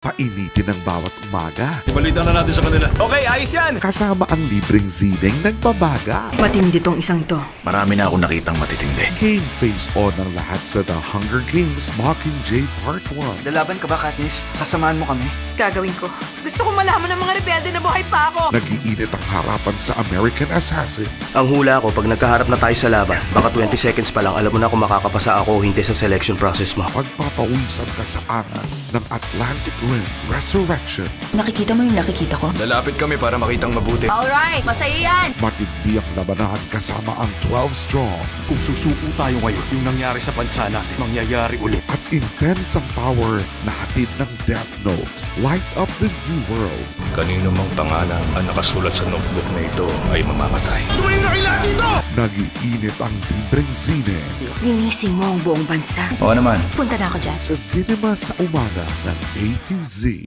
painitin ng bawat umaga. Ibalitan na natin sa kanila. Okay, ayos yan! Kasama ang libreng zining nagbabaga. Matindi tong isang to. Marami na akong nakitang matitindi. Game face on ang lahat sa The Hunger Games Mockingjay Part 1. Lalaban ka ba, Katniss? Sasamahan mo kami? Gagawin ko. Gusto ko malaman ng mga rebelde na buhay pa ako. Nag-iinit ang harapan sa American Assassin. Ang hula ko, pag nagkaharap na tayo sa laban, baka 20 seconds pa lang, alam mo na kung makakapasa ako o hindi sa selection process mo. Pagpapawisan ka sa angas ng Atlantic Rim Resurrection. Nakikita mo yung nakikita ko? Lalapit kami para makitang mabuti. Alright, masaya yan! Matindi ang labanan kasama ang 12 strong Kung susuko tayo ngayon, yung nangyari sa bansa natin, mangyayari ulit. at intense ang power na hatid ng Death Note. Light up the new world. Kanino mang pangalan ang nakasulat sa notebook na ito ay mamamatay. Nag-iinit ang libreng zine Linisin mo ang buong bansa. Oo naman. Punta na ako dyan. sa cinema sa umaga ng A to Z.